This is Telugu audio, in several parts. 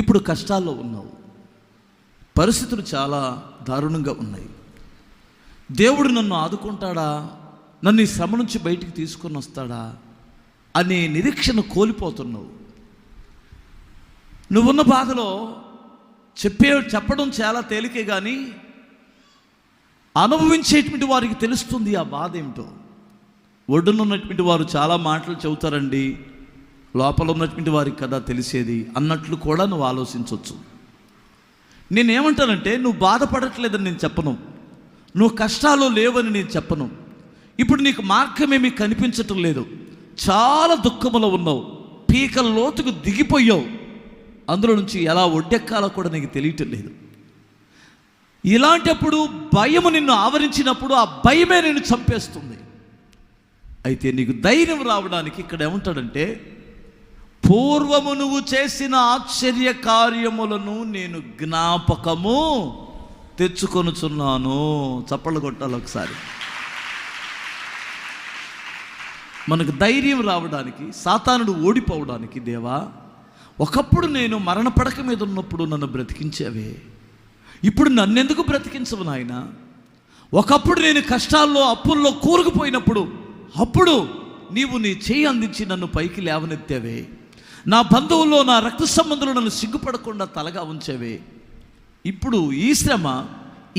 ఇప్పుడు కష్టాల్లో ఉన్నావు, పరిస్థితులు చాలా దారుణంగా ఉన్నాయి. దేవుడు నన్ను ఆదుకుంటాడా, నన్ను ఈ శ్రమ నుంచి బయటికి తీసుకొని వస్తాడా అనే నిరీక్షణ కోల్పోతున్నావు. నువ్వున్న బాధలో చెప్పడం చాలా తేలికే, కానీ అనుభవించేటువంటి వారికి తెలుస్తుంది ఆ బాధ ఏమిటో. ఒడ్డునున్నటువంటి వారు చాలా మాటలు చెబుతారండి, లోపల ఉన్నటువంటి వారికి కదా తెలిసేది అన్నట్లు కూడా నువ్వు ఆలోచించవచ్చు. నేనేమంటానంటే, నువ్వు బాధపడట్లేదని నేను చెప్పను, నువ్వు కష్టాలు లేవని నేను చెప్పను. ఇప్పుడు నీకు మార్గమేమీ కనిపించటం లేదు, చాలా దుఃఖములో ఉన్నావు, పీకల లోతుకు దిగిపోయావు, అందులో నుంచి ఎలా ఒడ్డెక్కాలో కూడా నీకు తెలియటం లేదు. ఇలాంటప్పుడు భయము నిన్ను ఆవరించినప్పుడు ఆ భయమే నిన్ను చంపేస్తుంది. అయితే నీకు ధైర్యం రావడానికి ఇక్కడ ఏమంటాడంటే, పూర్వము నువ్వు చేసిన ఆశ్చర్య కార్యములను నేను జ్ఞాపకము తెచ్చుకొనుచున్నాను. చప్పట్లు కొట్టాలి ఒకసారి. మనకు ధైర్యం రావడానికి, సాతానుడు ఓడిపోవడానికి, దేవా ఒకప్పుడు నేను మరణ పడక మీద ఉన్నప్పుడు నన్ను బ్రతికించావే, ఇప్పుడు నన్నెందుకు బ్రతికించవు నాయన? ఒకప్పుడు నేను కష్టాల్లో అప్పుల్లో కూరుకుపోయినప్పుడు అప్పుడు నీవు నీ చేయి అందించి నన్ను పైకి లేవనెత్తావే, నా బంధువుల్లో నా రక్త సంబంధులు నన్ను సిగ్గుపడకుండా తలగా ఉంచావే. ఇప్పుడు ఈ శ్రమ,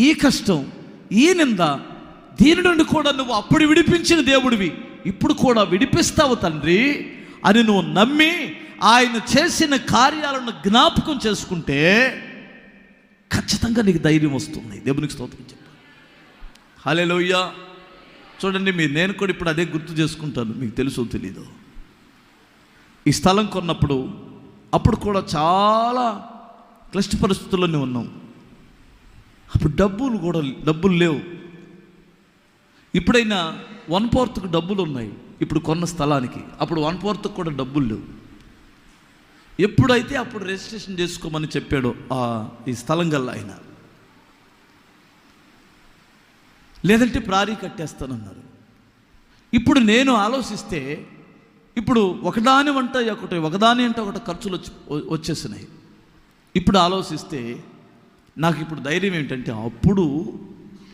ఈ కష్టం, ఈ నింద, దీని నుండి కూడా నువ్వు అప్పుడు విడిపించిన దేవుడివి, ఇప్పుడు కూడా విడిపిస్తావు తండ్రి అని నువ్వు నమ్మి ఆయన చేసిన కార్యాలను జ్ఞాపకం చేసుకుంటే ఖచ్చితంగా నీకు ధైర్యం వస్తుంది. దేవునికి స్తోత్రం చెప్పాలి. హల్లెలూయా. చూడండి, నేను కూడా ఇప్పుడు అదే గుర్తు చేసుకుంటాను, మీకు తెలుసో తెలీదు. ఈ స్థలం కొన్నప్పుడు అప్పుడు కూడా చాలా క్లిష్ట పరిస్థితుల్లోనే ఉన్నాం. అప్పుడు డబ్బులు లేవు. ఇప్పుడైనా 1/4 డబ్బులు ఉన్నాయి ఇప్పుడు కొన్న స్థలానికి, అప్పుడు 1/4 కూడా డబ్బులు లేవు. ఎప్పుడైతే అప్పుడు రిజిస్ట్రేషన్ చేసుకోమని చెప్పాడో ఈ స్థలం గల్లా ఆయన, లేదంటే ప్రారీ కట్టేస్తానన్నారు. ఇప్పుడు నేను ఆలోచిస్తే, ఇప్పుడు ఒకదాని అంటే ఒకటి ఖర్చులు వచ్చేసినాయి. ఇప్పుడు ఆలోచిస్తే నాకు ఇప్పుడు ధైర్యం ఏంటంటే, అప్పుడు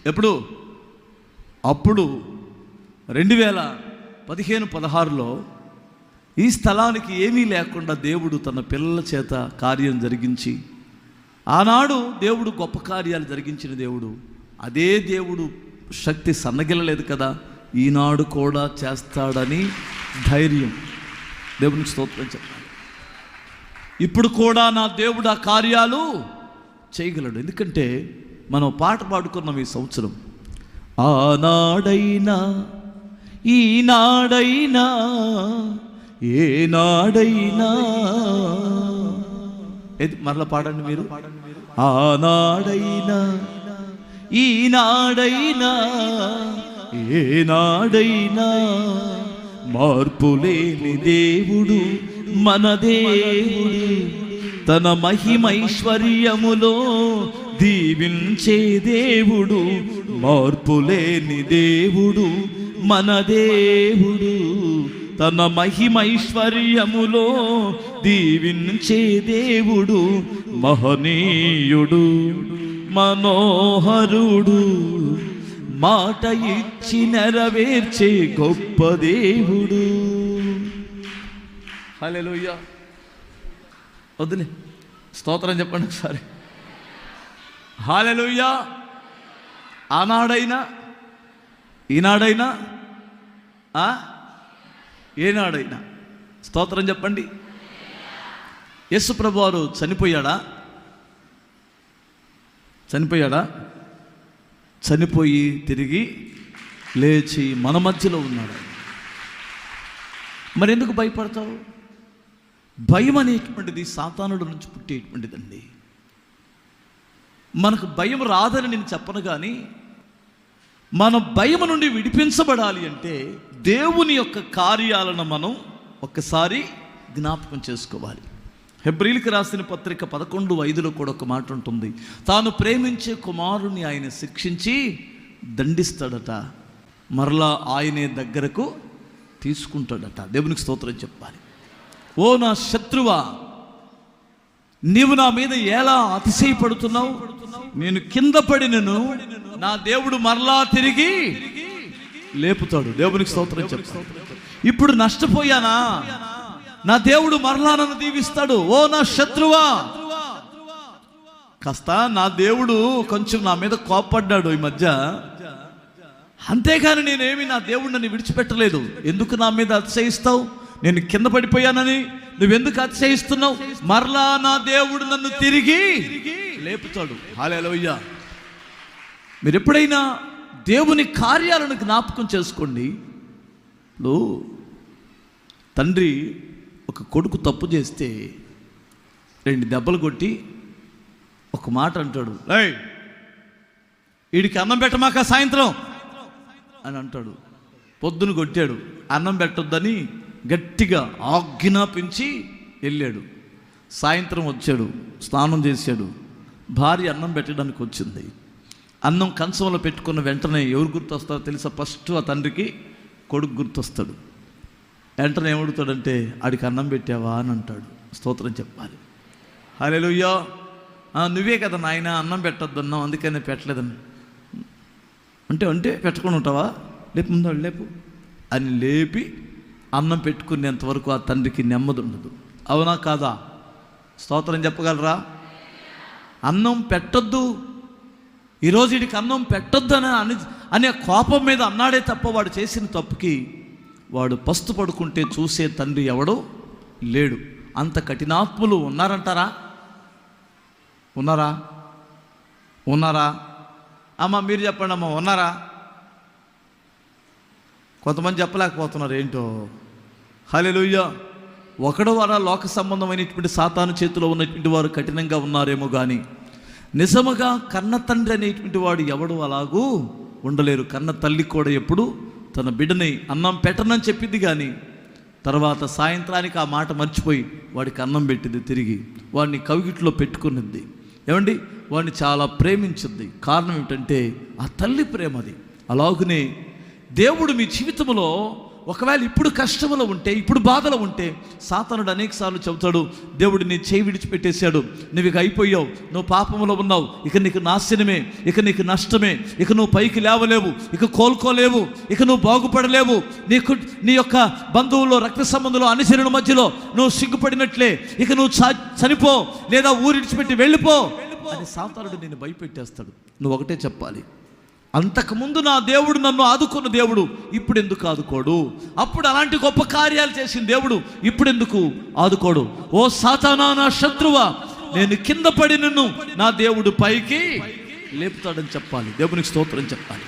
2015-16లో ఈ స్థలానికి ఏమీ లేకుండా దేవుడు తన పిల్లల చేత కార్యం జరిగించి, ఆనాడు దేవుడు గొప్ప కార్యాలు జరిగించిన దేవుడు, అదే దేవుడు శక్తి సన్నగిల్లలేదు కదా, ఈనాడు కూడా చేస్తాడని ధైర్యం. దేవునికి స్తోత్రం చెప్పాలి. ఇప్పుడు కూడా నా దేవుడు ఆ కార్యాలు చేయగలడు. ఎందుకంటే మనం పాట పాడుకున్నాం ఈ సంవత్సరం, ఆనాడైనా ఈనాడైనా ఏనాడైనా. మరలా పాడండి మీరు. ఆనాడైనా ఈనాడైనా ఏనాడైనా మార్పులేని దేవుడు మన దేవుడు, తన మహిమైశ్వర్యములో దీవించే దేవుడు, మార్పులేని దేవుడు మన దేవుడు, తన మహిమైశ్వర్యములో దీవించే దేవుడు, మహనీయుడు మనోహరుడు, మాట ఇచ్చి నెరవేర్చే గొప్ప దేవుడు. హల్లెలూయా. వద్దులే, స్తోత్రం చెప్పండి ఒకసారి. హల్లెలూయా. ఆనాడైనా ఈనాడైనా ఏనాడైనా స్తోత్రం చెప్పండి. యేసు ప్రభు వారు చనిపోయాడా? చనిపోయి తిరిగి లేచి మన మధ్యలో ఉన్నాడు. మరి ఎందుకు భయపడతావు? భయం అనేటువంటిది సాతానుడి నుంచి పుట్టేటువంటిదండి. మనకు భయం రాదని నేను చెప్పను, కానీ మన భయం నుండి విడిపించబడాలి అంటే దేవుని యొక్క కార్యాలను మనం ఒక్కసారి జ్ఞాపకం చేసుకోవాలి. హెబ్రీయులకు రాసిన పత్రిక 11:5లో కూడా ఒక మాట ఉంటుంది, తాను ప్రేమించే కుమారుని ఆయన శిక్షించి దండిస్తాడట, మరలా ఆయనే దగ్గరకు తీసుకుంటాడట. దేవునికి స్తోత్రం చెప్పాలి. ఓ నా శత్రువా, నీవు నా మీద ఎలా అతిశయపడుతున్నావు? నేను కింద పడినను నా దేవుడు మరలా తిరిగి లేపుతాడు. దేవునికి స్తోత్రం చెప్తాడు. ఇప్పుడు నష్టపోయానా, నా దేవుడు మరలా నన్ను దీవిస్తాడు. ఓ నా శత్రువా, కాస్త నా దేవుడు కొంచెం నా మీద కోపడ్డాడు ఈ మధ్య, అంతేగాని నేనేమి నా దేవుడు నన్ను విడిచిపెట్టలేదు. ఎందుకు నా మీద అతిశయిస్తావు? నేను కింద పడిపోయానని నువ్వెందుకు అతిశయిస్తున్నావు? మరలా నా దేవుడు నన్ను తిరిగి లేపుతాడు. హల్లెలూయా. మీరు ఎప్పుడైనా దేవుని కార్యాలను జ్ఞాపకం చేసుకోండి. ఇప్పుడు తండ్రి ఒక కొడుకు తప్పు చేస్తే 2 దెబ్బలు కొట్టి ఒక మాట అంటాడు, ఏయ్ వీడికి అన్నం పెట్టమాక సాయంత్రం అని అంటాడు. పొద్దున కొట్టాడు, అన్నం పెట్టొద్దని గట్టిగా ఆజ్ఞాపించి వెళ్ళాడు. సాయంత్రం వచ్చాడు, స్నానం చేశాడు, భార్య అన్నం పెట్టడానికి వచ్చింది. అన్నం కంచంలో పెట్టుకున్న వెంటనే ఎవరు గుర్తొస్తారో తెలుసా? ఫస్ట్ ఆ తండ్రికి కొడుకు గుర్తొస్తాడు. వెంటనే ఏమడుగుతాడంటే, ఆడికి అన్నం పెట్టావా అని అంటాడు. స్తోత్రం చెప్పాలి. హల్లెలూయా. నువ్వే కదా నాయన అన్నం పెట్టొద్దన్నావు, అందుకని పెట్టలేదని అంటే పెట్టుకుని ఉంటావా? లేపు ముందు లేపు అని లేపి అన్నం పెట్టుకునేంతవరకు ఆ తండ్రికి నెమ్మది ఉండదు. అవునా కాదా? స్తోత్రం చెప్పగలరా? అన్నం పెట్టొద్దు, ఈరోజు వీడికి అన్నం పెట్టొద్దు అనే కోపం మీద అన్నాడే తప్ప వాడు చేసిన తప్పుకి వాడు పస్తు పడుకుంటే చూసే తండ్రి ఎవడో లేడు. అంత కఠినాత్ములు ఉన్నారంటారా? ఉన్నారా? అమ్మ మీరు చెప్పండి అమ్మ, ఉన్నారా? కొంతమంది చెప్పలేకపోతున్నారు ఏంటో. హల్లెలూయా. ఒకడో వారా లోక సంబంధమైనటువంటి సాతాను చేతిలో ఉన్నటువంటి వారు కఠినంగా ఉన్నారేమో కానీ నిజముగా కన్న తండ్రి అనేటువంటి వాడు ఎవడు అలాగూ ఉండలేరు. కన్న తల్లి కూడా ఎప్పుడు తన బిడ్డని అన్నం పెట్టనని చెప్పింది, కానీ తర్వాత సాయంత్రానికి ఆ మాట మర్చిపోయి వాడికి అన్నం పెట్టింది, తిరిగి వాడిని కవిగిట్లో పెట్టుకున్నది. ఏమండి, వాడిని చాలా ప్రేమించింది. కారణం ఏమిటంటే ఆ తల్లి ప్రేమది. అలాగనే దేవుడు మీ జీవితంలో ఒకవేళ ఇప్పుడు కష్టంలో ఉంటే, ఇప్పుడు బాధలో ఉంటే, సాతానుడు అనేకసార్లు చెబుతాడు, దేవుడు నీ చేయి విడిచిపెట్టేశాడు, నువ్వు ఇక అయిపోయావు, నువ్వు పాపంలో ఉన్నావు, ఇక నీకు నాశనమే, ఇక నీకు నష్టమే, ఇక నువ్వు పైకి లేవలేవు, ఇక కోలుకోలేవు, ఇక నువ్వు బాగుపడలేవు, నీ యొక్క బంధువుల్లో రక్త సంబంధంలో అనుచరుల మధ్యలో నువ్వు సిగ్గుపడినట్లే, ఇక నువ్వు చనిపో లేదా ఊరు విడిచిపెట్టి వెళ్ళిపో అని సాతానుడు నిన్ను భయపెట్టేస్తాడు. నువ్వు ఒకటే చెప్పాలి, అంతకుముందు నా దేవుడు నన్ను ఆదుకున్న దేవుడు ఇప్పుడు ఎందుకు ఆదుకోడు? అప్పుడు అలాంటి గొప్ప కార్యాలు చేసిన దేవుడు ఇప్పుడు ఎందుకు ఆదుకోడు? ఓ సాతానా నా శత్రువా, నేను కింద పడి నిన్ను నా దేవుడు పైకి లేపుతాడని చెప్పాలి. దేవునికి స్తోత్రం చెప్పాలి.